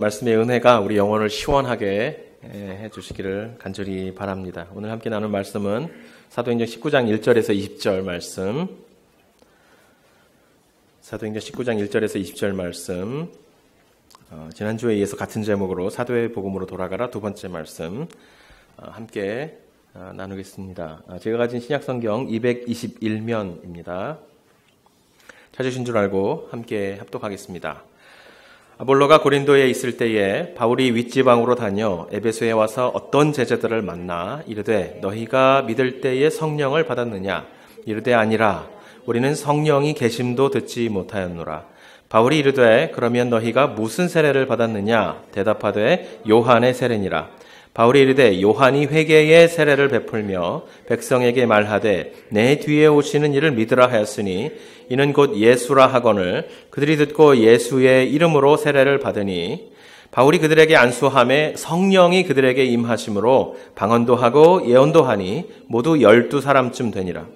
말씀의 은혜가 우리 영혼을 시원하게 해주시기를 간절히 바랍니다. 오늘 함께 나눌 말씀은 사도행전 19장 1절에서 20절 말씀, 사도행전 19장 1절에서 20절 말씀, 지난주에 이어서 같은 제목으로 사도의 복음으로 돌아가라 두 번째 말씀 함께 나누겠습니다. 제가 가진 신약성경 221면입니다. 찾으신 줄 알고 함께 합독하겠습니다. 아볼로가 고린도에 있을 때에 바울이 윗지방으로 다녀 에베소에 와서 어떤 제자들을 만나 이르되 너희가 믿을 때에 성령을 받았느냐? 이르되 아니라 우리는 성령이 계심도 듣지 못하였노라. 바울이 이르되 그러면 너희가 무슨 세례를 받았느냐? 대답하되 요한의 세례니라. 바울이 이르되 요한이 회개의 세례를 베풀며 백성에게 말하되 내 뒤에 오시는 이를 믿으라 하였으니 이는 곧 예수라 하거늘 그들이 듣고 예수의 이름으로 세례를 받으니 바울이 그들에게 안수하매 성령이 그들에게 임하심으로 방언도 하고 예언도 하니 모두 12사람쯤 되니라.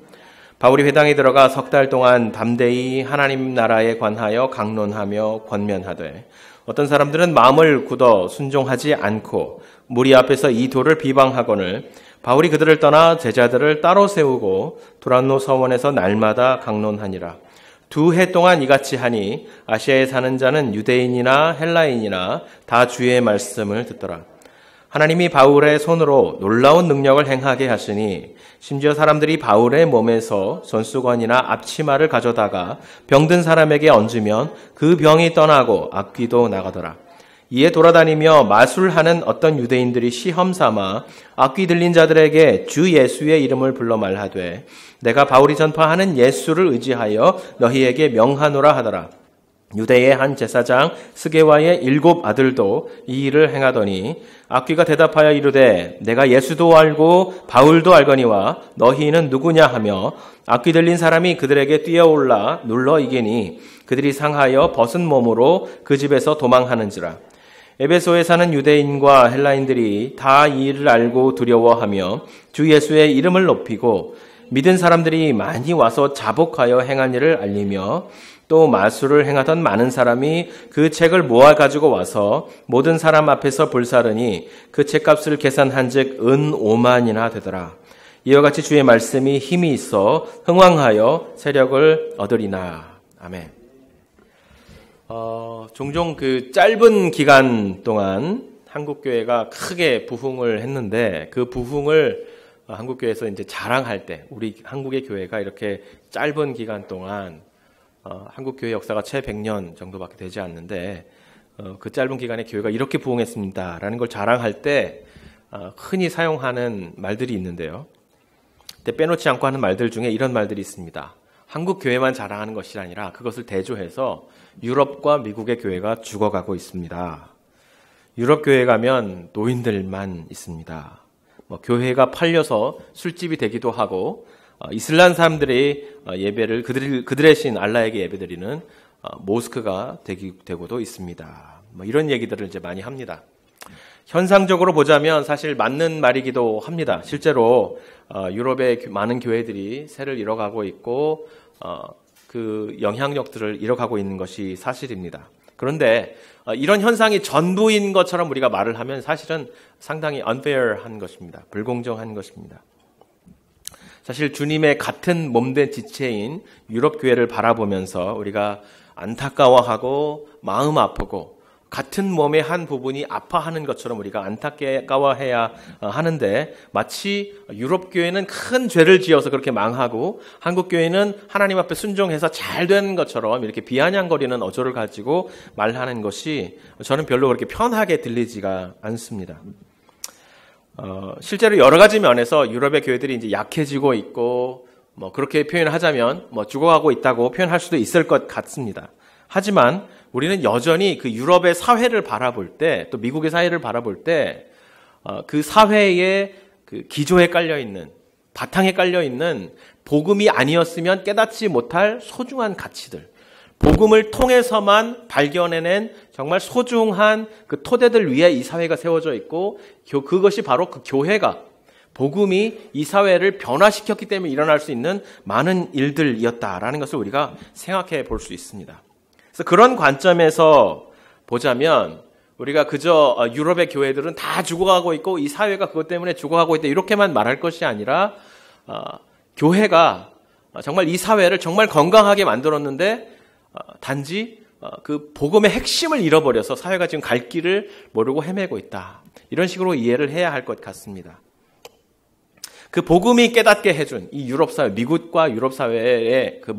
바울이 회당에 들어가 석 달 동안 담대히 하나님 나라에 관하여 강론하며 권면하되 어떤 사람들은 마음을 굳어 순종하지 않고 무리 앞에서 이 도를 비방하거늘 바울이 그들을 떠나 제자들을 따로 세우고 두란노 서원에서 날마다 강론하니라. 2해 동안 이같이 하니 아시아에 사는 자는 유대인이나 헬라인이나 다 주의 말씀을 듣더라. 하나님이 바울의 손으로 놀라운 능력을 행하게 하시니 심지어 사람들이 바울의 몸에서 손수건이나 앞치마를 가져다가 병든 사람에게 얹으면 그 병이 떠나고 악귀도 나가더라. 이에 돌아다니며 마술하는 어떤 유대인들이 시험 삼아 악귀 들린 자들에게 주 예수의 이름을 불러 말하되 내가 바울이 전파하는 예수를 의지하여 너희에게 명하노라 하더라. 유대의 한 제사장 스게와의 7 아들도 이 일을 행하더니 악귀가 대답하여 이르되 내가 예수도 알고 바울도 알거니와 너희는 누구냐 하며 악귀 들린 사람이 그들에게 뛰어올라 눌러 이기니 그들이 상하여 벗은 몸으로 그 집에서 도망하는지라. 에베소에 사는 유대인과 헬라인들이 다 이 일을 알고 두려워하며 주 예수의 이름을 높이고 믿은 사람들이 많이 와서 자복하여 행한 일을 알리며 또 마술을 행하던 많은 사람이 그 책을 모아 가지고 와서 모든 사람 앞에서 불사르니 그 책값을 계산한 즉 은 5만이나 되더라. 이와 같이 주의 말씀이 힘이 있어 흥왕하여 세력을 얻으리나. 아멘. 종종 그 짧은 기간 동안 한국교회가 크게 부흥을 했는데 그 부흥을 한국교회에서 이제 자랑할 때 우리 한국의 교회가 이렇게 짧은 기간 동안 한국교회 역사가 채 100년 정도밖에 되지 않는데 그 짧은 기간에 교회가 이렇게 부흥했습니다 라는 걸 자랑할 때 흔히 사용하는 말들이 있는데요. 근데 빼놓지 않고 하는 말들 중에 이런 말들이 있습니다. 한국 교회만 자랑하는 것이 아니라 그것을 대조해서 유럽과 미국의 교회가 죽어가고 있습니다. 유럽 교회에 가면 노인들만 있습니다. 교회가 팔려서 술집이 되기도 하고 이슬람 사람들이 예배를 그들의 신 알라에게 예배드리는 모스크가 되고도 있습니다. 이런 얘기들을 이제 많이 합니다. 현상적으로 보자면 사실 맞는 말이기도 합니다. 실제로 유럽의 많은 교회들이 세를 잃어가고 있고 그 영향력들을 잃어가고 있는 것이 사실입니다. 그런데 이런 현상이 전부인 것처럼 우리가 말을 하면 사실은 상당히 unfair한 것입니다. 불공정한 것입니다. 사실 주님의 같은 몸된 지체인 유럽 교회를 바라보면서 우리가 안타까워하고 마음 아프고 같은 몸의 한 부분이 아파하는 것처럼 우리가 안타까워해야 하는데 마치 유럽 교회는 큰 죄를 지어서 그렇게 망하고 한국 교회는 하나님 앞에 순종해서 잘 되는 것처럼 이렇게 비아냥거리는 어조를 가지고 말하는 것이 저는 별로 그렇게 편하게 들리지가 않습니다. 실제로 여러 가지 면에서 유럽의 교회들이 이제 약해지고 있고 그렇게 표현하자면 죽어가고 있다고 표현할 수도 있을 것 같습니다. 하지만 우리는 여전히 그 유럽의 사회를 바라볼 때 또 미국의 사회를 바라볼 때 그 사회의 그 기조에 깔려 있는 바탕에 깔려 있는 복음이 아니었으면 깨닫지 못할 소중한 가치들, 복음을 통해서만 발견해낸 정말 소중한 그 토대들 위에 이 사회가 세워져 있고 그것이 바로 그 교회가 복음이 이 사회를 변화시켰기 때문에 일어날 수 있는 많은 일들이었다라는 것을 우리가 생각해 볼 수 있습니다. 그래서 그런 관점에서 보자면 우리가 그저 유럽의 교회들은 다 죽어가고 있고 이 사회가 그것 때문에 죽어가고 있다 이렇게만 말할 것이 아니라 교회가 정말 이 사회를 정말 건강하게 만들었는데 단지 그 복음의 핵심을 잃어버려서 사회가 지금 갈 길을 모르고 헤매고 있다. 이런 식으로 이해를 해야 할 것 같습니다. 그 복음이 깨닫게 해준 이 유럽 사회, 미국과 유럽 사회의 그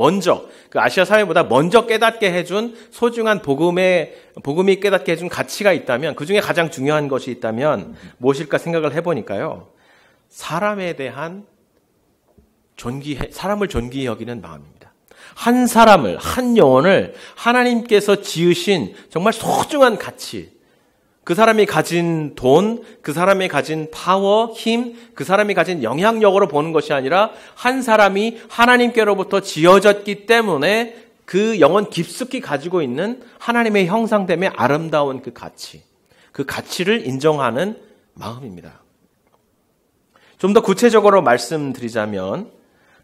아시아 사회보다 먼저 깨닫게 해준 소중한 복음이 깨닫게 해준 가치가 있다면, 그 중에 가장 중요한 것이 있다면 무엇일까 생각을 해보니까요. 사람에 대한 사람을 존귀히 여기는 마음입니다. 한 사람을, 한 영혼을 하나님께서 지으신 정말 소중한 가치, 그 사람이 가진 돈, 그 사람이 가진 파워, 힘, 그 사람이 가진 영향력으로 보는 것이 아니라 한 사람이 하나님께로부터 지어졌기 때문에 그 영혼 깊숙이 가지고 있는 하나님의 형상됨의 아름다운 그 가치를 인정하는 마음입니다. 좀 더 구체적으로 말씀드리자면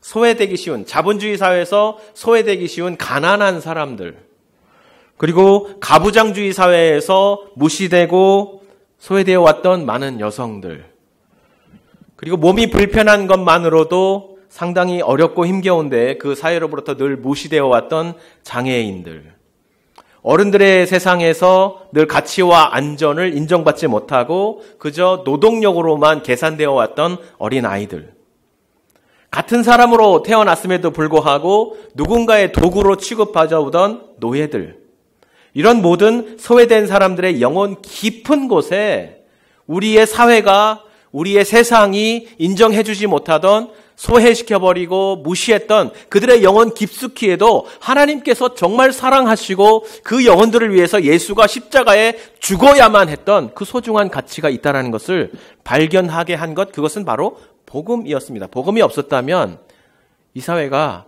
소외되기 쉬운, 자본주의 사회에서 소외되기 쉬운 가난한 사람들, 그리고 가부장주의 사회에서 무시되고 소외되어 왔던 많은 여성들, 그리고 몸이 불편한 것만으로도 상당히 어렵고 힘겨운데 그 사회로부터 늘 무시되어 왔던 장애인들, 어른들의 세상에서 늘 가치와 안전을 인정받지 못하고 그저 노동력으로만 계산되어 왔던 어린아이들, 같은 사람으로 태어났음에도 불구하고 누군가의 도구로 취급받아오던 노예들, 이런 모든 소외된 사람들의 영혼 깊은 곳에 우리의 사회가, 우리의 세상이 인정해주지 못하던, 소외시켜버리고 무시했던 그들의 영혼 깊숙이에도 하나님께서 정말 사랑하시고 그 영혼들을 위해서 예수가 십자가에 죽어야만 했던 그 소중한 가치가 있다는 것을 발견하게 한 것, 그것은 바로 복음이었습니다. 복음이 없었다면 이 사회가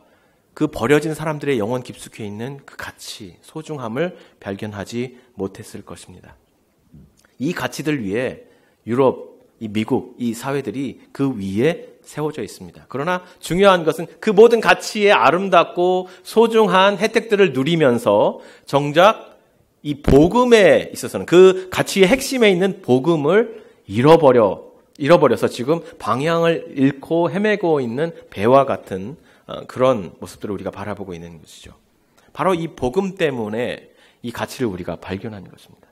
그 버려진 사람들의 영혼 깊숙이 있는 그 가치, 소중함을 발견하지 못했을 것입니다. 이 가치들 위에 유럽, 이 미국, 이 사회들이 그 위에 세워져 있습니다. 그러나 중요한 것은 그 모든 가치의 아름답고 소중한 혜택들을 누리면서 정작 이 복음에 있어서는 그 가치의 핵심에 있는 복음을 잃어버려서 지금 방향을 잃고 헤매고 있는 배와 같은 그런 모습들을 우리가 바라보고 있는 것이죠. 바로 이 복음 때문에 이 가치를 우리가 발견하는 것입니다.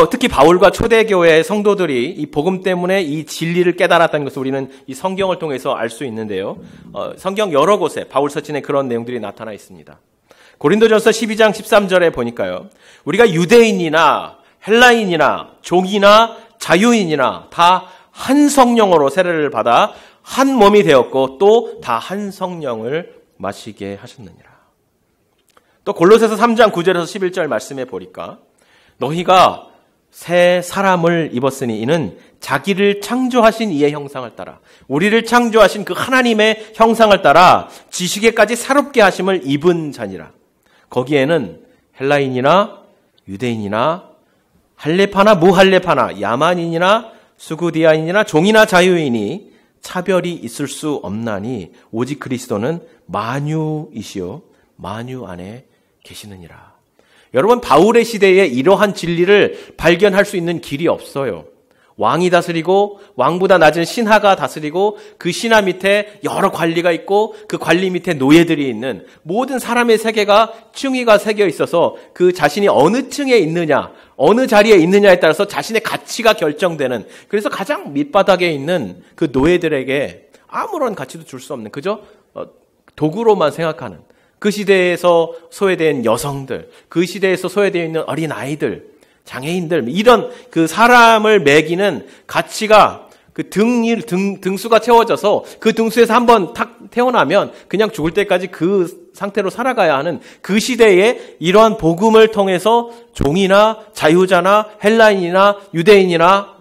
특히 바울과 초대교회의 성도들이 이 복음 때문에 이 진리를 깨달았다는 것을 우리는 이 성경을 통해서 알 수 있는데요. 성경 여러 곳에 바울 서신에 그런 내용들이 나타나 있습니다. 고린도전서 12장 13절에 보니까요. 우리가 유대인이나 헬라인이나 종이나 자유인이나 다 한 성령으로 세례를 받아 한 몸이 되었고 또 다 한 성령을 마시게 하셨느니라. 또 골로새서 3장 9절에서 11절 말씀에 보니까 너희가 새 사람을 입었으니 이는 자기를 창조하신 이의 형상을 따라, 우리를 창조하신 그 하나님의 형상을 따라 지식에까지 새롭게 하심을 입은 자니라. 거기에는 헬라인이나 유대인이나 할레파나 무할레파나 야만인이나 수구디아인이나 종이나 자유인이 차별이 있을 수 없나니 오직 그리스도는 만유이시요 만유 안에 계시느니라. 여러분, 바울의 시대에 이러한 진리를 발견할 수 있는 길이 없어요. 왕이 다스리고 왕보다 낮은 신하가 다스리고 그 신하 밑에 여러 관리가 있고 그 관리 밑에 노예들이 있는 모든 사람의 세계가 층위가 새겨 있어서 그 자신이 어느 층에 있느냐, 어느 자리에 있느냐에 따라서 자신의 가치가 결정되는, 그래서 가장 밑바닥에 있는 그 노예들에게 아무런 가치도 줄 수 없는, 그저 도구로만 생각하는 그 시대에서 소외된 여성들, 그 시대에서 소외되어 있는 어린아이들, 장애인들, 이런 그 사람을 매기는 가치가 그 등수가 채워져서 그 등수에서 한번 탁 태어나면 그냥 죽을 때까지 그 상태로 살아가야 하는 그 시대에 이러한 복음을 통해서 종이나 자유자나 헬라인이나 유대인이나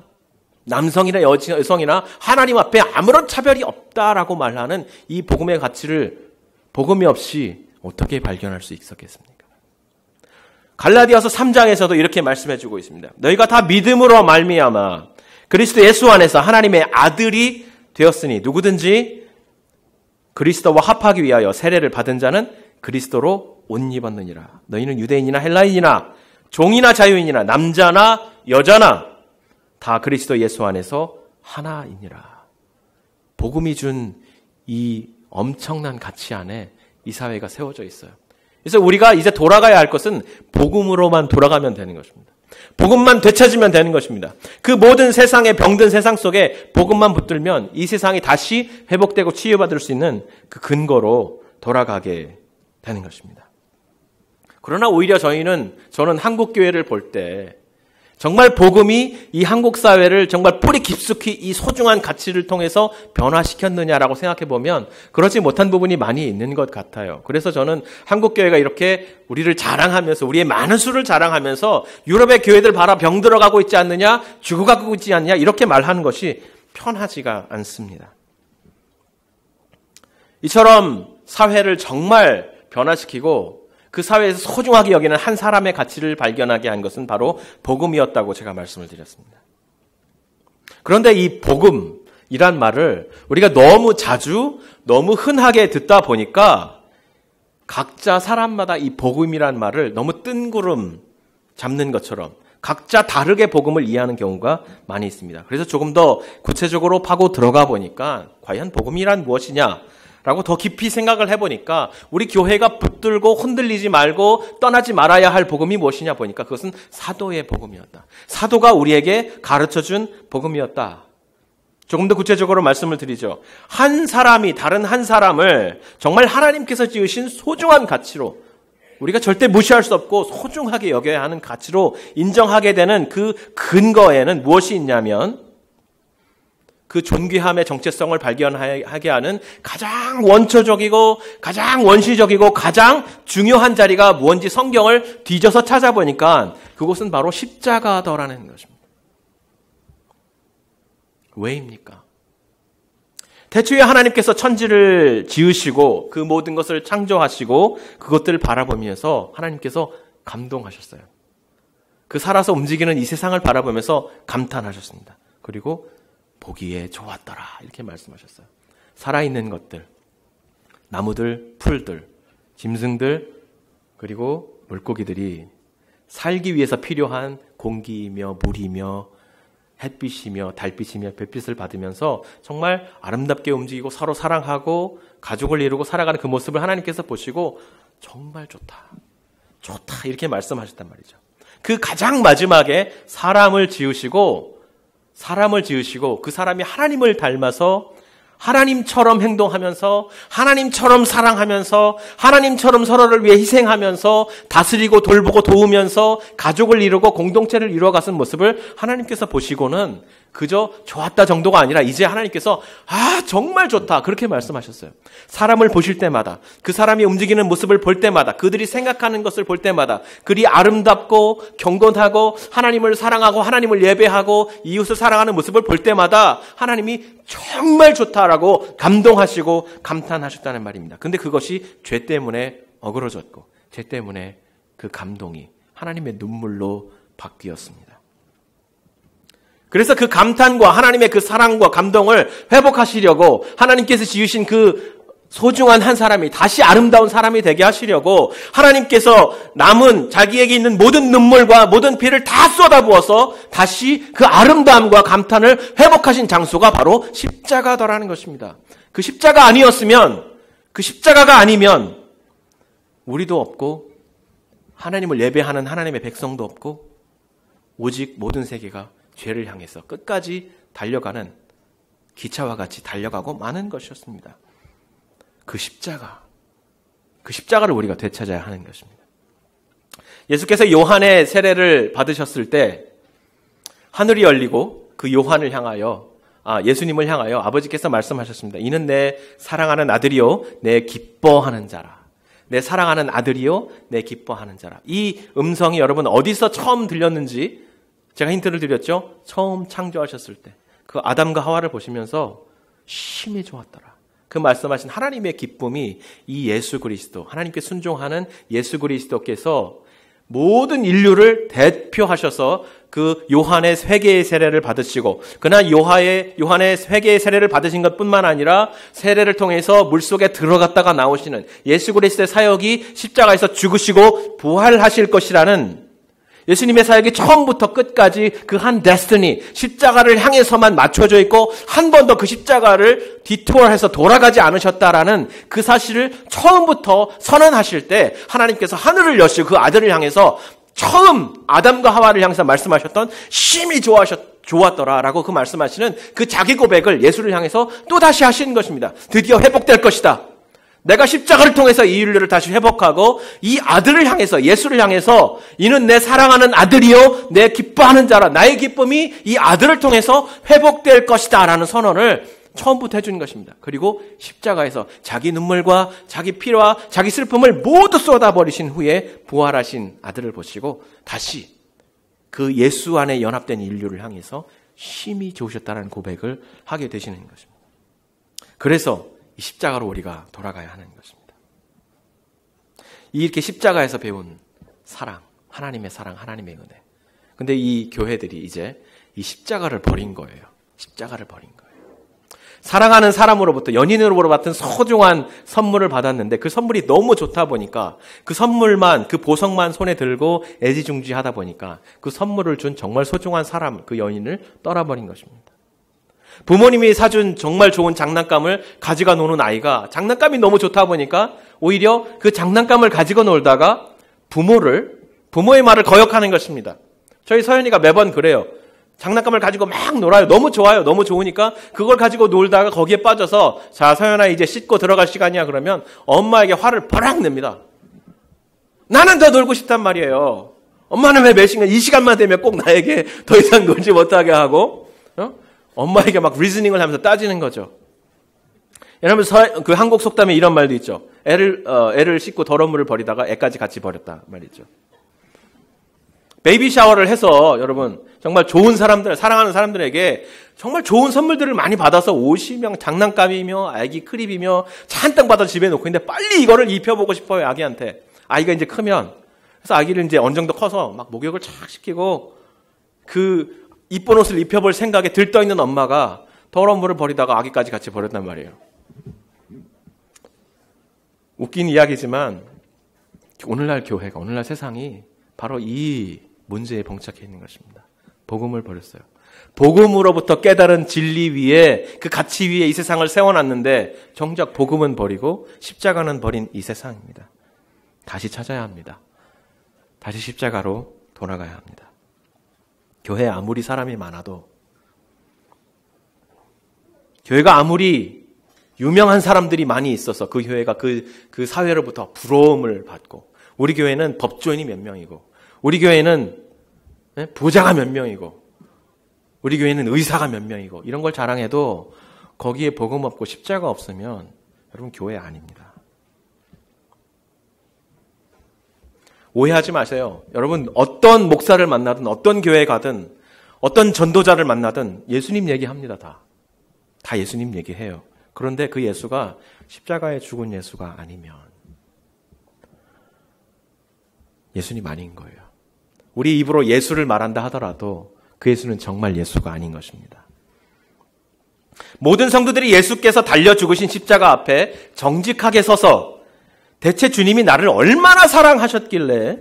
남성이나 여성이나 하나님 앞에 아무런 차별이 없다라고 말하는 이 복음의 가치를 복음이 없이 어떻게 발견할 수 있었겠습니까? 갈라디아서 3장에서도 이렇게 말씀해주고 있습니다. 너희가 다 믿음으로 말미암아 그리스도 예수 안에서 하나님의 아들이 되었으니 누구든지 그리스도와 합하기 위하여 세례를 받은 자는 그리스도로 옷 입었느니라. 너희는 유대인이나 헬라인이나 종이나 자유인이나 남자나 여자나 다 그리스도 예수 안에서 하나이니라. 복음이 준 이 엄청난 가치 안에 이 사회가 세워져 있어요. 그래서 우리가 이제 돌아가야 할 것은 복음으로만 돌아가면 되는 것입니다. 복음만 되찾으면 되는 것입니다. 그 모든 세상의 병든 세상 속에 복음만 붙들면 이 세상이 다시 회복되고 치유받을 수 있는 그 근거로 돌아가게 되는 것입니다. 그러나 오히려 저는 한국 교회를 볼 때 정말 복음이 이 한국 사회를 정말 뿌리 깊숙이 이 소중한 가치를 통해서 변화시켰느냐라고 생각해 보면 그렇지 못한 부분이 많이 있는 것 같아요. 그래서 저는 한국 교회가 이렇게 우리를 자랑하면서 우리의 많은 수를 자랑하면서 유럽의 교회들 봐라 병들어가고 있지 않느냐, 죽어가고 있지 않냐 이렇게 말하는 것이 편하지가 않습니다. 이처럼 사회를 정말 변화시키고 그 사회에서 소중하게 여기는 한 사람의 가치를 발견하게 한 것은 바로 복음이었다고 제가 말씀을 드렸습니다. 그런데 이 복음이란 말을 우리가 너무 자주, 너무 흔하게 듣다 보니까 각자 사람마다 이 복음이란 말을 너무 뜬구름 잡는 것처럼 각자 다르게 복음을 이해하는 경우가 많이 있습니다. 그래서 조금 더 구체적으로 파고 들어가 보니까 과연 복음이란 무엇이냐? 라고 더 깊이 생각을 해보니까 우리 교회가 붙들고 흔들리지 말고 떠나지 말아야 할 복음이 무엇이냐 보니까 그것은 사도의 복음이었다. 사도가 우리에게 가르쳐준 복음이었다. 조금 더 구체적으로 말씀을 드리죠. 한 사람이 다른 한 사람을 정말 하나님께서 지으신 소중한 가치로 우리가 절대 무시할 수 없고 소중하게 여겨야 하는 가치로 인정하게 되는 그 근거에는 무엇이 있냐면 그 존귀함의 정체성을 발견하게 하는 가장 원초적이고 가장 원시적이고 가장 중요한 자리가 무엇인지 성경을 뒤져서 찾아보니까 그곳은 바로 십자가더라는 것입니다. 왜입니까? 태초에 하나님께서 천지를 지으시고 그 모든 것을 창조하시고 그것들을 바라보면서 하나님께서 감동하셨어요. 그 살아서 움직이는 이 세상을 바라보면서 감탄하셨습니다. 그리고 보기에 좋았더라 이렇게 말씀하셨어요. 살아있는 것들, 나무들, 풀들, 짐승들 그리고 물고기들이 살기 위해서 필요한 공기이며 물이며 햇빛이며 달빛이며 별빛을 받으면서 정말 아름답게 움직이고 서로 사랑하고 가족을 이루고 살아가는 그 모습을 하나님께서 보시고 정말 좋다 이렇게 말씀하셨단 말이죠. 그 가장 마지막에 사람을 지으시고 그 사람이 하나님을 닮아서 하나님처럼 행동하면서 하나님처럼 사랑하면서 하나님처럼 서로를 위해 희생하면서 다스리고 돌보고 도우면서 가족을 이루고 공동체를 이루어가는 모습을 하나님께서 보시고는 그저 좋았다 정도가 아니라 이제 하나님께서 정말 좋다 그렇게 말씀하셨어요. 사람을 보실 때마다 그 사람이 움직이는 모습을 볼 때마다 그들이 생각하는 것을 볼 때마다 그리 아름답고 경건하고 하나님을 사랑하고 하나님을 예배하고 이웃을 사랑하는 모습을 볼 때마다 하나님이 정말 좋다라고 감동하시고 감탄하셨다는 말입니다. 근데 그것이 죄 때문에 어그러졌고 죄 때문에 그 감동이 하나님의 눈물로 바뀌었습니다. 그래서 그 감탄과 하나님의 그 사랑과 감동을 회복하시려고 하나님께서 지으신 그 소중한 한 사람이 다시 아름다운 사람이 되게 하시려고 하나님께서 남은 자기에게 있는 모든 눈물과 모든 피를 다 쏟아부어서 다시 그 아름다움과 감탄을 회복하신 장소가 바로 십자가더라는 것입니다. 그 십자가 아니었으면 그 십자가가 아니면 우리도 없고 하나님을 예배하는 하나님의 백성도 없고 오직 모든 세계가 죄를 향해서 끝까지 달려가는 기차와 같이 달려가고 마는 것이었습니다. 그 십자가를 우리가 되찾아야 하는 것입니다. 예수께서 요한의 세례를 받으셨을 때 하늘이 열리고 그 요한을 향하여 예수님을 향하여 아버지께서 말씀하셨습니다. 이는 내 사랑하는 아들이요 내 기뻐하는 자라. 내 사랑하는 아들이요 내 기뻐하는 자라. 이 음성이 여러분 어디서 처음 들렸는지 제가 힌트를 드렸죠. 처음 창조하셨을 때 그 아담과 하와를 보시면서 심히 좋았더라. 그 말씀하신 하나님의 기쁨이 이 예수 그리스도, 하나님께 순종하는 예수 그리스도께서 모든 인류를 대표하셔서 그 요한의 회개의 세례를 받으시고 그날 요한의 회개의 세례를 받으신 것뿐만 아니라 세례를 통해서 물속에 들어갔다가 나오시는 예수 그리스도의 사역이 십자가에서 죽으시고 부활하실 것이라는 예수님의 사역이 처음부터 끝까지 그 한 데스티니, 십자가를 향해서만 맞춰져 있고 한 번도 그 십자가를 디투어해서 돌아가지 않으셨다라는 그 사실을 처음부터 선언하실 때 하나님께서 하늘을 여시고 그 아들을 향해서 처음 아담과 하와를 향해서 말씀하셨던 심히 좋았더라라고 그 말씀하시는 그 자기 고백을 예수를 향해서 또다시 하시는 것입니다. 드디어 회복될 것이다. 내가 십자가를 통해서 이 인류를 다시 회복하고 이 아들을 향해서, 예수를 향해서 이는 내 사랑하는 아들이요 내 기뻐하는 자라, 나의 기쁨이 이 아들을 통해서 회복될 것이다 라는 선언을 처음부터 해주는 것입니다. 그리고 십자가에서 자기 눈물과 자기 피와 자기 슬픔을 모두 쏟아버리신 후에 부활하신 아들을 보시고 다시 그 예수 안에 연합된 인류를 향해서 심히 좋으셨다는 고백을 하게 되시는 것입니다. 그래서 이 십자가로 우리가 돌아가야 하는 것입니다. 이렇게 십자가에서 배운 사랑, 하나님의 사랑, 하나님의 은혜. 근데 이 교회들이 이제 이 십자가를 버린 거예요. 십자가를 버린 거예요. 사랑하는 사람으로부터, 연인으로부터 받은 소중한 선물을 받았는데 그 선물이 너무 좋다 보니까 그 선물만, 그 보석만 손에 들고 애지중지하다 보니까 그 선물을 준 정말 소중한 사람, 그 연인을 떠나버린 것입니다. 부모님이 사준 정말 좋은 장난감을 가지고 노는 아이가 장난감이 너무 좋다 보니까 오히려 그 장난감을 가지고 놀다가 부모의 말을 거역하는 것입니다. 저희 서연이가 매번 그래요. 장난감을 가지고 막 놀아요. 너무 좋아요. 너무 좋으니까 그걸 가지고 놀다가 거기에 빠져서 자, 서연아 이제 씻고 들어갈 시간이야 그러면 엄마에게 화를 버럭 냅니다. 나는 더 놀고 싶단 말이에요. 엄마는 왜 몇 시간, 이 시간만 되면 꼭 나에게 더 이상 놀지 못하게 하고 엄마에게 막 리즈닝을 하면서 따지는 거죠. 여러분, 그 한국 속담에 이런 말도 있죠. 애를 씻고 더러운 물을 버리다가 애까지 같이 버렸다 말이죠. 베이비 샤워를 해서 여러분 정말 좋은 사람들, 사랑하는 사람들에게 정말 좋은 선물들을 많이 받아서 옷이며 장난감이며 아기 크립이며 잔뜩 받아 집에 놓고 있는데 빨리 이거를 입혀보고 싶어요, 아기한테. 아이가 이제 크면. 그래서 아기를 이제 어느 정도 커서 막 목욕을 착 시키고 그 이쁜 옷을 입혀볼 생각에 들떠있는 엄마가 더러운 물을 버리다가 아기까지 같이 버렸단 말이에요. 웃긴 이야기지만 오늘날 교회가, 오늘날 세상이 바로 이 문제에 봉착해 있는 것입니다. 복음을 버렸어요. 복음으로부터 깨달은 진리 위에, 그 가치 위에 이 세상을 세워놨는데 정작 복음은 버리고 십자가는 버린 이 세상입니다. 다시 찾아야 합니다. 다시 십자가로 돌아가야 합니다. 교회에 아무리 사람이 많아도, 교회가 아무리 유명한 사람들이 많이 있어서 그 교회가 그 사회로부터 부러움을 받고, 우리 교회는 법조인이 몇 명이고, 우리 교회는 부자가 몇 명이고, 우리 교회는 의사가 몇 명이고, 이런 걸 자랑해도 거기에 복음 없고 십자가 없으면 여러분 교회 아닙니다. 오해하지 마세요. 여러분 어떤 목사를 만나든 어떤 교회 가든 어떤 전도자를 만나든 예수님 얘기합니다. 다 예수님 얘기해요. 그런데 그 예수가 십자가에 죽은 예수가 아니면 예수님 아닌 거예요. 우리 입으로 예수를 말한다 하더라도 그 예수는 정말 예수가 아닌 것입니다. 모든 성도들이 예수께서 달려 죽으신 십자가 앞에 정직하게 서서 대체 주님이 나를 얼마나 사랑하셨길래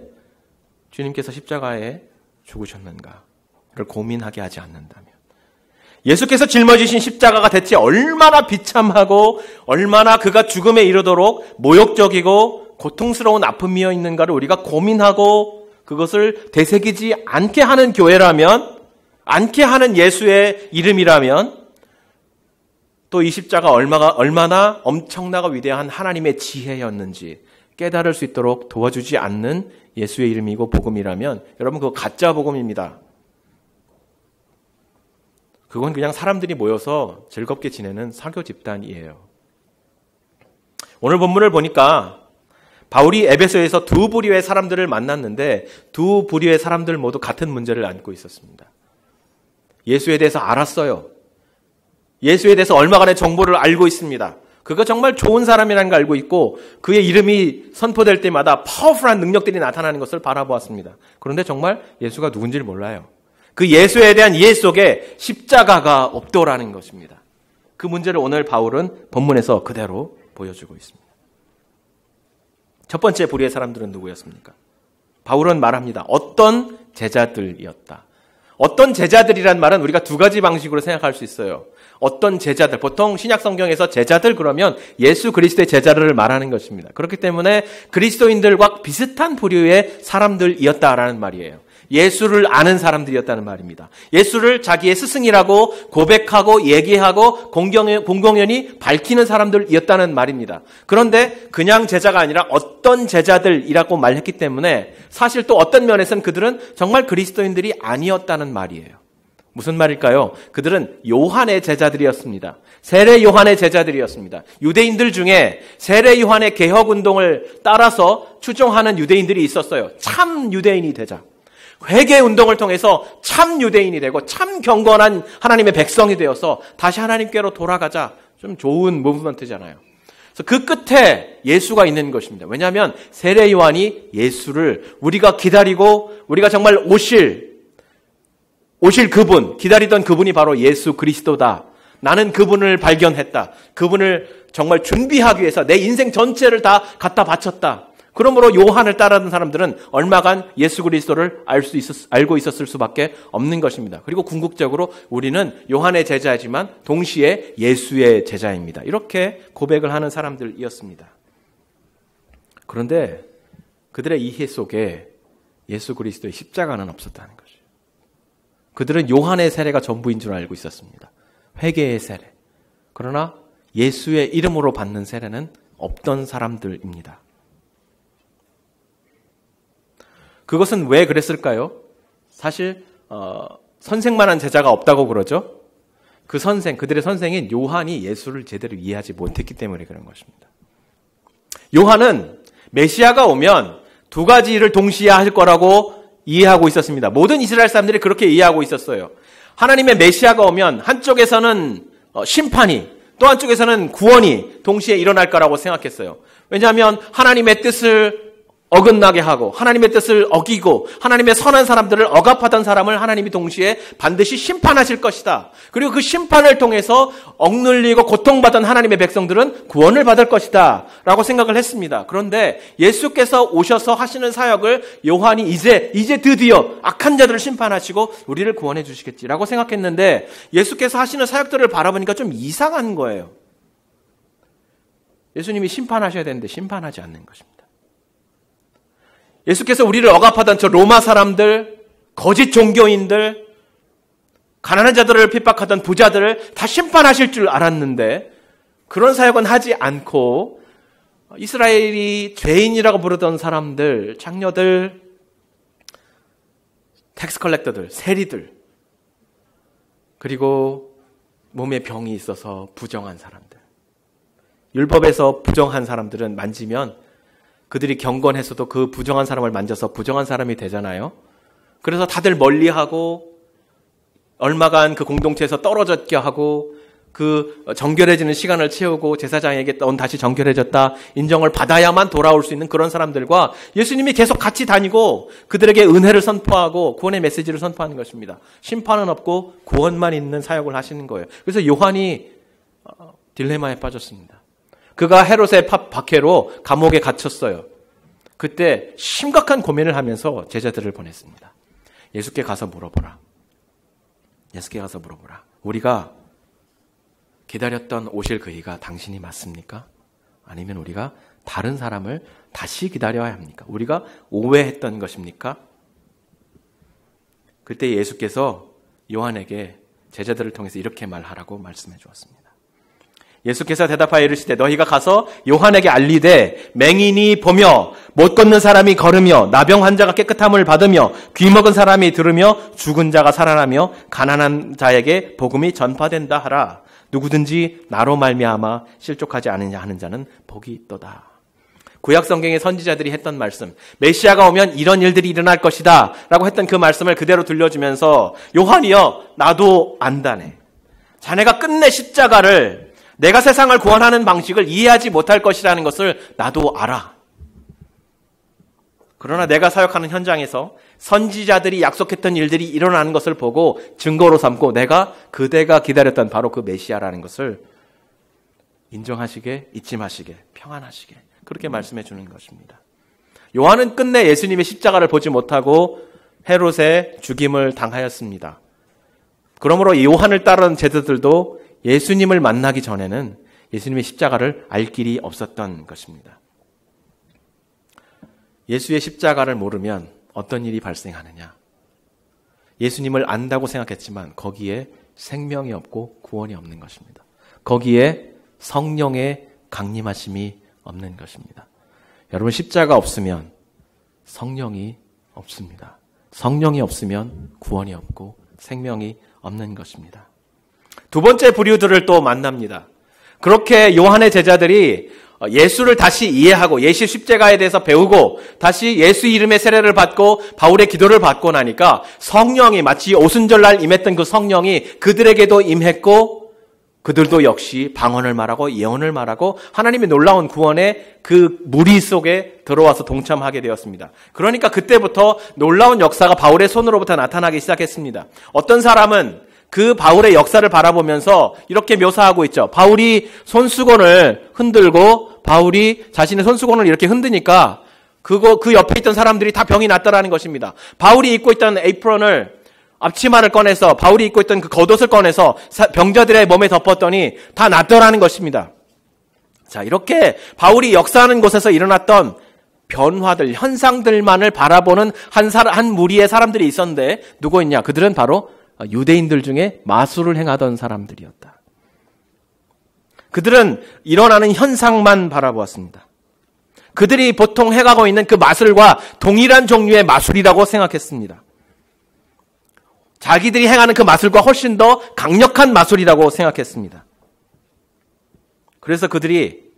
주님께서 십자가에 죽으셨는가를 고민하게 하지 않는다면, 예수께서 짊어지신 십자가가 대체 얼마나 비참하고 얼마나 그가 죽음에 이르도록 모욕적이고 고통스러운 아픔이어 있는가를 우리가 고민하고 그것을 되새기지 않게 하는 교회라면, 않게 하는 예수의 이름이라면, 또 이 십자가 얼마나 엄청나고 위대한 하나님의 지혜였는지 깨달을 수 있도록 도와주지 않는 예수의 이름이고 복음이라면 여러분 그거 가짜 복음입니다. 그건 그냥 사람들이 모여서 즐겁게 지내는 사교 집단이에요. 오늘 본문을 보니까 바울이 에베소에서 두 부류의 사람들을 만났는데 두 부류의 사람들 모두 같은 문제를 안고 있었습니다. 예수에 대해서 알았어요. 예수에 대해서 얼마간의 정보를 알고 있습니다. 그가 정말 좋은 사람이라는 걸 알고 있고 그의 이름이 선포될 때마다 파워풀한 능력들이 나타나는 것을 바라보았습니다. 그런데 정말 예수가 누군지를 몰라요. 그 예수에 대한 이해 속에 십자가가 없더라는 것입니다. 그 문제를 오늘 바울은 본문에서 그대로 보여주고 있습니다. 첫 번째 부류의 사람들은 누구였습니까? 바울은 말합니다. 어떤 제자들이었다. 어떤 제자들이란 말은 우리가 두 가지 방식으로 생각할 수 있어요. 어떤 제자들, 보통 신약 성경에서 제자들 그러면 예수 그리스도의 제자들을 말하는 것입니다. 그렇기 때문에 그리스도인들과 비슷한 부류의 사람들이었다라는 말이에요. 예수를 아는 사람들이었다는 말입니다. 예수를 자기의 스승이라고 고백하고 얘기하고 공공연히 밝히는 사람들이었다는 말입니다. 그런데 그냥 제자가 아니라 어떤 제자들이라고 말했기 때문에 사실 또 어떤 면에서는 그들은 정말 그리스도인들이 아니었다는 말이에요. 무슨 말일까요? 그들은 요한의 제자들이었습니다. 세례 요한의 제자들이었습니다. 유대인들 중에 세례 요한의 개혁운동을 따라서 추종하는 유대인들이 있었어요. 참 유대인이 되자. 회개 운동을 통해서 참 유대인이 되고 참 경건한 하나님의 백성이 되어서 다시 하나님께로 돌아가자. 좀 좋은 무브먼트잖아요. 그래서 그 끝에 예수가 있는 것입니다. 왜냐하면 세례 요한이 예수를 우리가 기다리고 우리가 정말 오실 그분, 기다리던 그분이 바로 예수 그리스도다. 나는 그분을 발견했다. 그분을 정말 준비하기 위해서 내 인생 전체를 다 갖다 바쳤다. 그러므로 요한을 따르는 사람들은 얼마간 예수 그리스도를 알고 있었을 수밖에 없는 것입니다. 그리고 궁극적으로 우리는 요한의 제자이지만 동시에 예수의 제자입니다. 이렇게 고백을 하는 사람들이었습니다. 그런데 그들의 이해 속에 예수 그리스도의 십자가는 없었다는 것이죠. 그들은 요한의 세례가 전부인 줄 알고 있었습니다. 회개의 세례. 그러나 예수의 이름으로 받는 세례는 없던 사람들입니다. 그것은 왜 그랬을까요? 사실 선생만한 제자가 없다고 그러죠. 그들의 선생인 요한이 예수를 제대로 이해하지 못했기 때문에 그런 것입니다. 요한은 메시아가 오면 두 가지 일을 동시에 할 거라고 이해하고 있었습니다. 모든 이스라엘 사람들이 그렇게 이해하고 있었어요. 하나님의 메시아가 오면 한쪽에서는 심판이 또 한쪽에서는 구원이 동시에 일어날 거라고 생각했어요. 왜냐하면 하나님의 뜻을 어긋나게 하고 하나님의 뜻을 어기고 하나님의 선한 사람들을 억압하던 사람을 하나님이 동시에 반드시 심판하실 것이다. 그리고 그 심판을 통해서 억눌리고 고통받은 하나님의 백성들은 구원을 받을 것이다 라고 생각을 했습니다. 그런데 예수께서 오셔서 하시는 사역을 요한이 이제 드디어 악한 자들을 심판하시고 우리를 구원해 주시겠지라고 생각했는데 예수께서 하시는 사역들을 바라보니까 좀 이상한 거예요. 예수님이 심판하셔야 되는데 심판하지 않는 것입니다. 예수께서 우리를 억압하던 저 로마 사람들, 거짓 종교인들, 가난한 자들을 핍박하던 부자들을 다 심판하실 줄 알았는데 그런 사역은 하지 않고 이스라엘이 죄인이라고 부르던 사람들, 창녀들, 텍스 컬렉터들, 세리들, 그리고 몸에 병이 있어서 부정한 사람들, 율법에서 부정한 사람들은 만지면 그들이 경건해서도 그 부정한 사람을 만져서 부정한 사람이 되잖아요. 그래서 다들 멀리하고 얼마간 그 공동체에서 떨어졌게 하고 그 정결해지는 시간을 채우고 제사장에게 넌 다시 정결해졌다 인정을 받아야만 돌아올 수 있는 그런 사람들과 예수님이 계속 같이 다니고 그들에게 은혜를 선포하고 구원의 메시지를 선포하는 것입니다. 심판은 없고 구원만 있는 사역을 하시는 거예요. 그래서 요한이 딜레마에 빠졌습니다. 그가 헤롯의 박해로 감옥에 갇혔어요. 그때 심각한 고민을 하면서 제자들을 보냈습니다. 예수께 가서 물어보라. 예수께 가서 물어보라. 우리가 기다렸던 오실 그이가 당신이 맞습니까? 아니면 우리가 다른 사람을 다시 기다려야 합니까? 우리가 오해했던 것입니까? 그때 예수께서 요한에게 제자들을 통해서 이렇게 말하라고 말씀해 주었습니다. 예수께서 대답하여 이르시되 너희가 가서 요한에게 알리되 맹인이 보며 못 걷는 사람이 걸으며 나병 환자가 깨끗함을 받으며 귀 먹은 사람이 들으며 죽은 자가 살아나며 가난한 자에게 복음이 전파된다 하라. 누구든지 나로 말미암아 실족하지 않으냐 하는 자는 복이 있도다. 구약 성경의 선지자들이 했던 말씀, 메시아가 오면 이런 일들이 일어날 것이다 라고 했던 그 말씀을 그대로 들려주면서 요한이여 나도 안다네. 자네가 끝내 십자가를 내가 세상을 구원하는 방식을 이해하지 못할 것이라는 것을 나도 알아. 그러나 내가 사역하는 현장에서 선지자들이 약속했던 일들이 일어나는 것을 보고 증거로 삼고 내가 그대가 기다렸던 바로 그 메시아라는 것을 인정하시게, 잊지 마시게, 평안하시게 그렇게 말씀해 주는 것입니다. 요한은 끝내 예수님의 십자가를 보지 못하고 헤롯의 죽임을 당하였습니다. 그러므로 요한을 따르는 제자들도 예수님을 만나기 전에는 예수님의 십자가를 알 길이 없었던 것입니다. 예수의 십자가를 모르면 어떤 일이 발생하느냐? 예수님을 안다고 생각했지만 거기에 생명이 없고 구원이 없는 것입니다. 거기에 성령의 강림하심이 없는 것입니다. 여러분, 십자가 없으면 성령이 없습니다. 성령이 없으면 구원이 없고 생명이 없는 것입니다. 두 번째 부류들을 또 만납니다. 그렇게 요한의 제자들이 예수를 다시 이해하고 예수 십자가에 대해서 배우고 다시 예수 이름의 세례를 받고 바울의 기도를 받고 나니까 성령이 마치 오순절날 임했던 그 성령이 그들에게도 임했고 그들도 역시 방언을 말하고 예언을 말하고 하나님의 놀라운 구원의 그 무리 속에 들어와서 동참하게 되었습니다. 그러니까 그때부터 놀라운 역사가 바울의 손으로부터 나타나기 시작했습니다. 어떤 사람은 그 바울의 역사를 바라보면서 이렇게 묘사하고 있죠. 바울이 손수건을 흔들고 바울이 자신의 손수건을 이렇게 흔드니까 그 옆에 있던 사람들이 다 병이 났다라는 것입니다. 바울이 입고 있던 에이프런을 앞치마를 꺼내서 바울이 입고 있던 그 겉옷을 꺼내서 병자들의 몸에 덮었더니 다 낫더라는 것입니다. 자, 이렇게 바울이 역사하는 곳에서 일어났던 변화들, 현상들만을 바라보는 한 무리의 사람들이 있었는데 누구였냐? 그들은 바로 유대인들 중에 마술을 행하던 사람들이었다. 그들은 일어나는 현상만 바라보았습니다. 그들이 보통 해가고 있는 그 마술과 동일한 종류의 마술이라고 생각했습니다. 자기들이 행하는 그 마술과 훨씬 더 강력한 마술이라고 생각했습니다. 그래서 그들이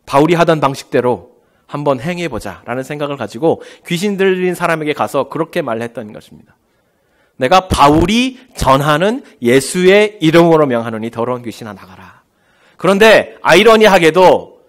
바울이 하던 방식대로 한번 행해보자 라는 생각을 가지고 귀신 들린 사람에게 가서 그렇게 말했던 것입니다. 내가 바울이 전하는 예수의 이름으로 명하노니 더러운 귀신아 나가라. 그런데 아이러니하게도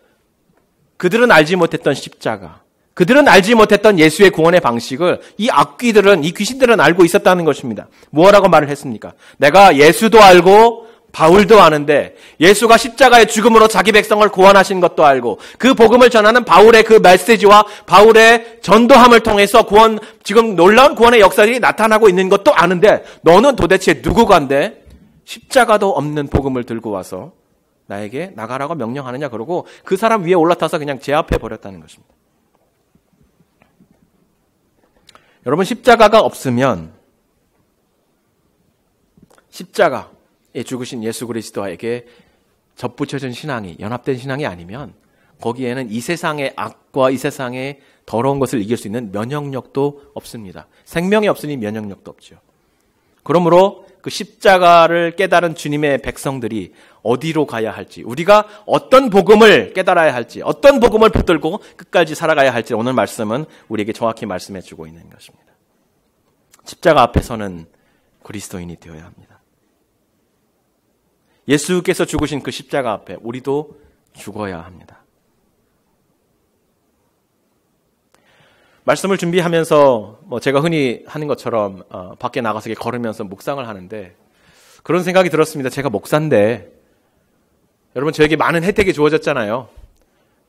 그들은 알지 못했던 십자가, 그들은 알지 못했던 예수의 구원의 방식을 이 악귀들은, 이 귀신들은 알고 있었다는 것입니다. 뭐라고 말을 했습니까? 내가 예수도 알고 바울도 아는데 예수가 십자가의 죽음으로 자기 백성을 구원하신 것도 알고 그 복음을 전하는 바울의 그 메시지와 바울의 전도함을 통해서 지금 놀라운 구원의 역사들이 나타나고 있는 것도 아는데 너는 도대체 누구간데 십자가도 없는 복음을 들고 와서 나에게 나가라고 명령하느냐 그러고 그 사람 위에 올라타서 그냥 제압해 버렸다는 것입니다. 여러분, 십자가가 없으면 십자가에 죽으신 예수 그리스도에게 접붙여진 신앙이, 연합된 신앙이 아니면 거기에는 이 세상의 악과 이 세상의 더러운 것을 이길 수 있는 면역력도 없습니다. 생명이 없으니 면역력도 없죠. 그러므로 그 십자가를 깨달은 주님의 백성들이 어디로 가야 할지, 우리가 어떤 복음을 깨달아야 할지, 어떤 복음을 붙들고 끝까지 살아가야 할지 오늘 말씀은 우리에게 정확히 말씀해 주고 있는 것입니다. 십자가 앞에서는 그리스도인이 되어야 합니다. 예수께서 죽으신 그 십자가 앞에 우리도 죽어야 합니다. 말씀을 준비하면서 제가 흔히 하는 것처럼 밖에 나가서 걸으면서 묵상을 하는데 그런 생각이 들었습니다. 제가 목사인데 여러분, 저에게 많은 혜택이 주어졌잖아요.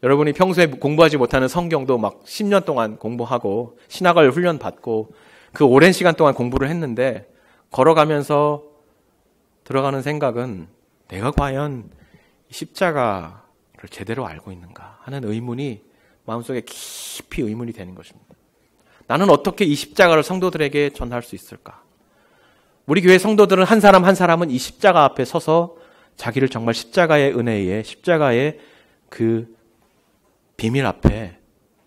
여러분이 평소에 공부하지 못하는 성경도 막 10년 동안 공부하고 신학을 훈련받고 그 오랜 시간 동안 공부를 했는데 걸어가면서 들어가는 생각은 내가 과연 십자가를 제대로 알고 있는가 하는 의문이 마음속에 깊이 의문이 되는 것입니다. 나는 어떻게 이 십자가를 성도들에게 전할 수 있을까? 우리 교회 성도들은 한 사람 한 사람은 이 십자가 앞에 서서 자기를 정말 십자가의 은혜에, 십자가의 그 비밀 앞에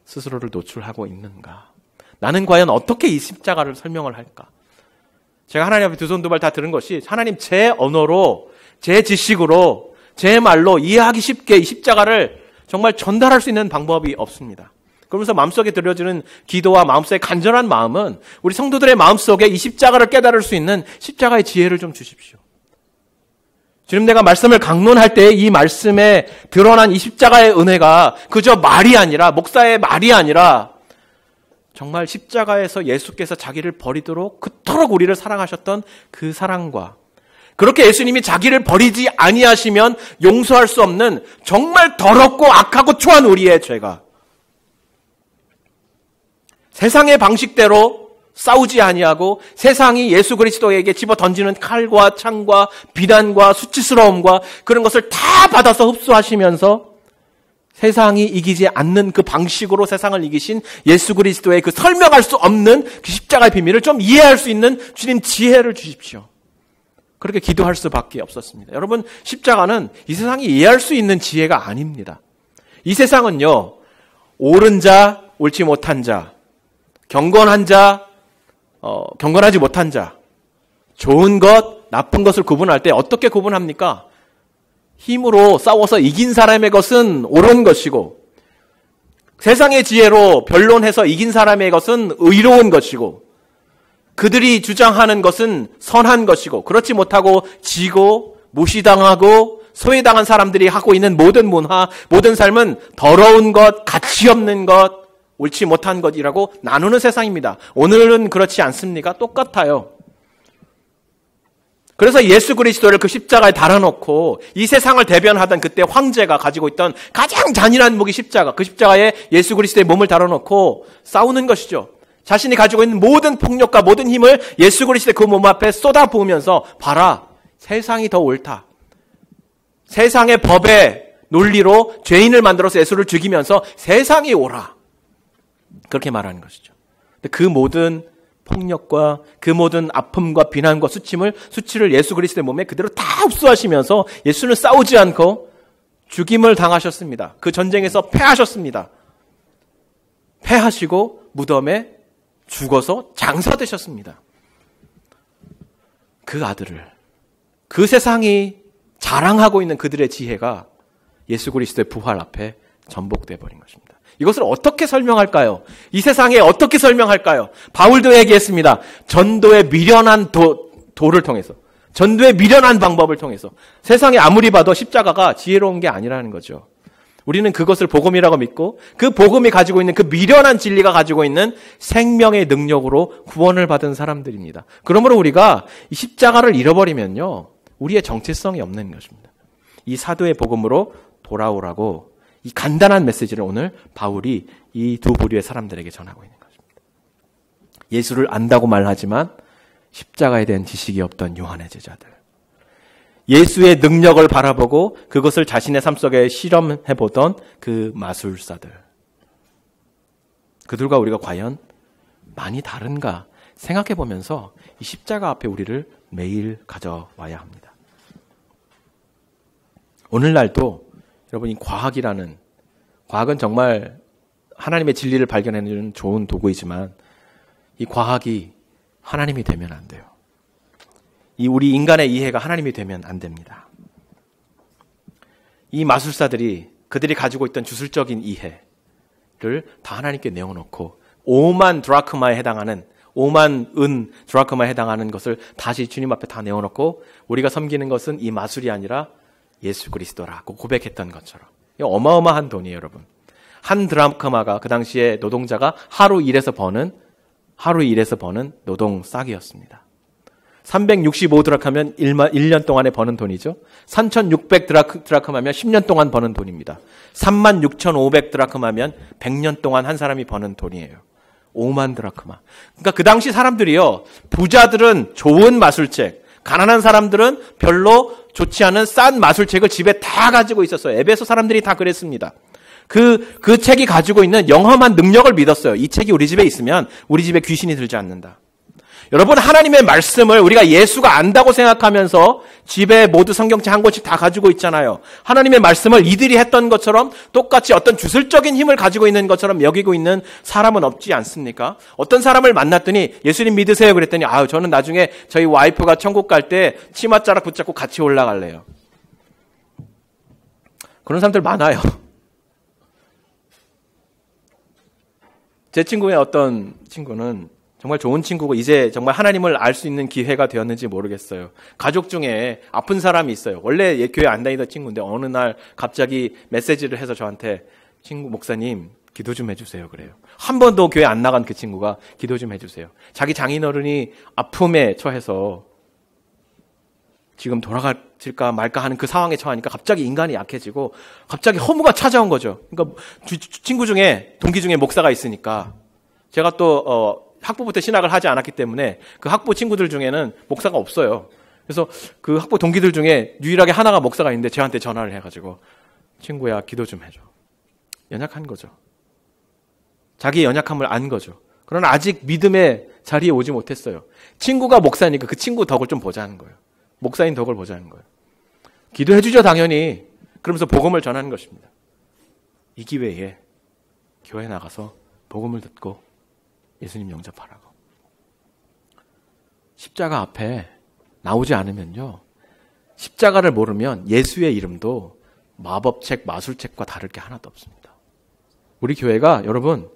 스스로를 노출하고 있는가? 나는 과연 어떻게 이 십자가를 설명을 할까? 제가 하나님 앞에 두 손 두 발 다 들은 것이 하나님 제 언어로, 제 지식으로, 제 말로 이해하기 쉽게 이 십자가를 정말 전달할 수 있는 방법이 없습니다. 그러면서 마음속에 들려주는 기도와 마음속의 간절한 마음은 우리 성도들의 마음속에 이 십자가를 깨달을 수 있는 십자가의 지혜를 좀 주십시오. 지금 내가 말씀을 강론할 때 이 말씀에 드러난 이 십자가의 은혜가 그저 말이 아니라, 목사의 말이 아니라 정말 십자가에서 예수께서 자기를 버리도록 그토록 우리를 사랑하셨던 그 사랑과 그렇게 예수님이 자기를 버리지 아니하시면 용서할 수 없는 정말 더럽고 악하고 초한 우리의 죄가 세상의 방식대로 싸우지 아니하고 세상이 예수 그리스도에게 집어 던지는 칼과 창과 비난과 수치스러움과 그런 것을 다 받아서 흡수하시면서 세상이 이기지 않는 그 방식으로 세상을 이기신 예수 그리스도의 그 설명할 수 없는 그 십자가의 비밀을 좀 이해할 수 있는 주님 지혜를 주십시오. 그렇게 기도할 수밖에 없었습니다. 여러분, 십자가는 이 세상이 이해할 수 있는 지혜가 아닙니다. 이 세상은요, 옳은 자, 옳지 못한 자, 경건한 자, 경건하지 못한 자, 좋은 것, 나쁜 것을 구분할 때 어떻게 구분합니까? 힘으로 싸워서 이긴 사람의 것은 옳은 것이고, 세상의 지혜로 변론해서 이긴 사람의 것은 의로운 것이고, 그들이 주장하는 것은 선한 것이고, 그렇지 못하고 지고 무시당하고 소외당한 사람들이 하고 있는 모든 문화, 모든 삶은 더러운 것, 가치 없는 것, 옳지 못한 것이라고 나누는 세상입니다. 오늘은 그렇지 않습니까? 똑같아요. 그래서 예수 그리스도를 그 십자가에 달아놓고 이 세상을 대변하던 그때 황제가 가지고 있던 가장 잔인한 무기 십자가, 그 십자가에 예수 그리스도의 몸을 달아놓고 싸우는 것이죠. 자신이 가지고 있는 모든 폭력과 모든 힘을 예수 그리스도의 그 몸 앞에 쏟아부으면서 봐라, 세상이 더 옳다. 세상의 법의 논리로 죄인을 만들어서 예수를 죽이면서 세상이 옳아. 그렇게 말하는 것이죠. 그 모든 폭력과 그 모든 아픔과 비난과 수치를 예수 그리스도의 몸에 그대로 다 흡수하시면서 예수는 싸우지 않고 죽임을 당하셨습니다. 그 전쟁에서 패하셨습니다. 패하시고 무덤에 죽어서 장사되셨습니다. 그 아들을, 그 세상이 자랑하고 있는 그들의 지혜가 예수 그리스도의 부활 앞에 전복돼 버린 것입니다. 이것을 어떻게 설명할까요? 이 세상에 어떻게 설명할까요? 바울도 얘기했습니다. 전도의 미련한 도를 통해서, 전도의 미련한 방법을 통해서. 세상에 아무리 봐도 십자가가 지혜로운 게 아니라는 거죠. 우리는 그것을 복음이라고 믿고 그 복음이 가지고 있는 그 미련한 진리가 가지고 있는 생명의 능력으로 구원을 받은 사람들입니다. 그러므로 우리가 이 십자가를 잃어버리면요, 우리의 정체성이 없는 것입니다. 이 사도의 복음으로 돌아오라고 이 간단한 메시지를 오늘 바울이 이 두 부류의 사람들에게 전하고 있는 것입니다. 예수를 안다고 말하지만 십자가에 대한 지식이 없던 요한의 제자들, 예수의 능력을 바라보고 그것을 자신의 삶 속에 실험해보던 그 마술사들, 그들과 우리가 과연 많이 다른가 생각해보면서 이 십자가 앞에 우리를 매일 가져와야 합니다. 오늘날도 여러분, 이 과학은 정말 하나님의 진리를 발견해내는 좋은 도구이지만 이 과학이 하나님이 되면 안 돼요. 이 우리 인간의 이해가 하나님이 되면 안 됩니다. 이 마술사들이 그들이 가지고 있던 주술적인 이해를 다 하나님께 내어놓고 5만 드라크마에 해당하는 5만 은 드라크마에 해당하는 것을 다시 주님 앞에 다 내어놓고 우리가 섬기는 것은 이 마술이 아니라 예수 그리스도라고 고백했던 것처럼. 어마어마한 돈이에요, 여러분. 한 드라크마가 그 당시에 노동자가 하루 일해서 버는 노동 싹이었습니다. 365 드라크마면 1년 동안에 버는 돈이죠. 3,600 드라크마면 10년 동안 버는 돈입니다. 36,500 드라크마면 100년 동안 한 사람이 버는 돈이에요. 5만 드라크마. 그러니까 그 당시 사람들이요, 부자들은 좋은 마술책, 가난한 사람들은 별로 좋지 않은 싼 마술책을 집에 다 가지고 있었어요. 에베소 사람들이 다 그랬습니다. 그 책이 가지고 있는 영험한 능력을 믿었어요. 이 책이 우리 집에 있으면 우리 집에 귀신이 들지 않는다. 여러분, 하나님의 말씀을 우리가 예수가 안다고 생각하면서 집에 모두 성경책 한 권씩 다 가지고 있잖아요. 하나님의 말씀을 이들이 했던 것처럼 똑같이 어떤 주술적인 힘을 가지고 있는 것처럼 여기고 있는 사람은 없지 않습니까? 어떤 사람을 만났더니 예수님 믿으세요 그랬더니 저는 나중에 저희 와이프가 천국 갈 때 치맛자락 붙잡고 같이 올라갈래요. 그런 사람들 많아요. 제 친구의 어떤 친구는 정말 좋은 친구고 이제 정말 하나님을 알 수 있는 기회가 되었는지 모르겠어요. 가족 중에 아픈 사람이 있어요. 원래 교회 안 다니던 친구인데 어느 날 갑자기 메시지를 해서 저한테 친구 목사님 기도 좀 해주세요 그래요. 한 번도 교회 안 나간 그 친구가 기도 좀 해주세요. 자기 장인어른이 아픔에 처해서 지금 돌아가실까 말까 하는 그 상황에 처하니까 갑자기 인간이 약해지고 갑자기 허무가 찾아온 거죠. 그러니까 친구 중에 동기 중에 목사가 있으니까 제가 또 학부부 때 신학을 하지 않았기 때문에 그 학부 친구들 중에는 목사가 없어요. 그래서 그 학부 동기들 중에 유일하게 하나가 목사가 있는데 저한테 전화를 해가지고 친구야 기도 좀 해줘. 연약한 거죠. 자기의 연약함을 안 거죠. 그러나 아직 믿음의 자리에 오지 못했어요. 친구가 목사니까 그 친구 덕을 좀 보자는 거예요. 목사인 덕을 보자는 거예요. 기도해 주죠 당연히. 그러면서 복음을 전하는 것입니다. 이 기회에 교회 나가서 복음을 듣고 예수님 영접하라고. 십자가 앞에 나오지 않으면요. 십자가를 모르면 예수의 이름도 마법책, 마술책과 다를 게 하나도 없습니다. 우리 교회가 여러분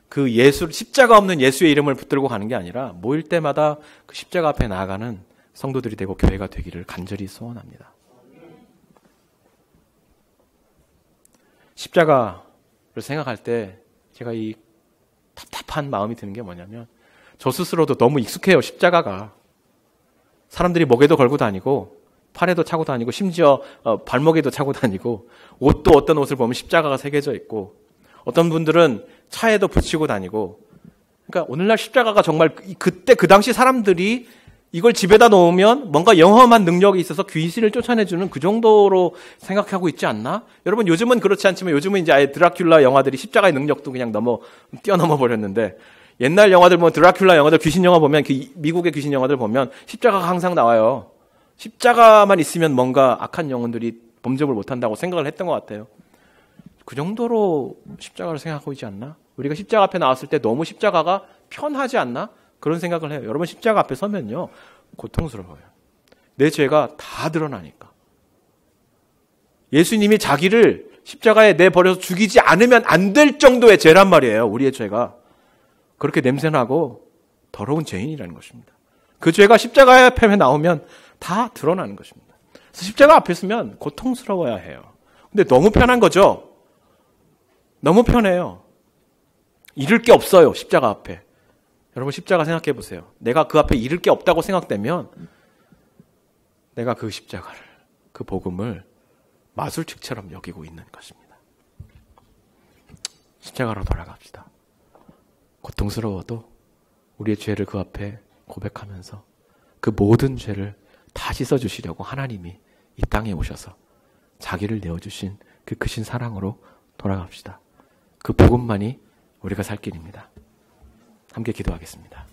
그 십자가 없는 예수의 이름을 붙들고 가는 게 아니라 모일 때마다 그 십자가 앞에 나아가는 성도들이 되고 교회가 되기를 간절히 소원합니다. 십자가를 생각할 때 제가 이 답답한 마음이 드는 게 뭐냐면 저 스스로도 너무 익숙해요. 십자가가. 사람들이 목에도 걸고 다니고 팔에도 차고 다니고 심지어 발목에도 차고 다니고 옷도 어떤 옷을 보면 십자가가 새겨져 있고 어떤 분들은 차에도 붙이고 다니고 그러니까 오늘날 십자가가 정말 그때 그 당시 사람들이 이걸 집에다 놓으면 뭔가 영험한 능력이 있어서 귀신을 쫓아내주는 그 정도로 생각하고 있지 않나? 여러분 요즘은 그렇지 않지만 요즘은 이제 아예 드라큘라 영화들이 십자가의 능력도 그냥 뛰어넘어 버렸는데 옛날 영화들 보면 드라큘라 영화들 귀신 영화 보면 미국의 귀신 영화들 보면 십자가가 항상 나와요. 십자가만 있으면 뭔가 악한 영혼들이 범접을 못한다고 생각을 했던 것 같아요. 그 정도로 십자가를 생각하고 있지 않나? 우리가 십자가 앞에 나왔을 때 너무 십자가가 편하지 않나? 그런 생각을 해요. 여러분 십자가 앞에 서면요. 고통스러워요. 내 죄가 다 드러나니까. 예수님이 자기를 십자가에 내버려서 죽이지 않으면 안 될 정도의 죄란 말이에요. 우리의 죄가. 그렇게 냄새나고 더러운 죄인이라는 것입니다. 그 죄가 십자가 앞에 나오면 다 드러나는 것입니다. 그래서 십자가 앞에 서면 고통스러워야 해요. 근데 너무 편한 거죠. 너무 편해요. 잃을 게 없어요. 십자가 앞에. 여러분 십자가 생각해 보세요. 내가 그 앞에 잃을 게 없다고 생각되면 내가 그 십자가를, 그 복음을 마술책처럼 여기고 있는 것입니다. 십자가로 돌아갑시다. 고통스러워도 우리의 죄를 그 앞에 고백하면서 그 모든 죄를 다 씻어주시려고 하나님이 이 땅에 오셔서 자기를 내어주신 그 크신 사랑으로 돌아갑시다. 그 복음만이 우리가 살 길입니다. 함께 기도하겠습니다.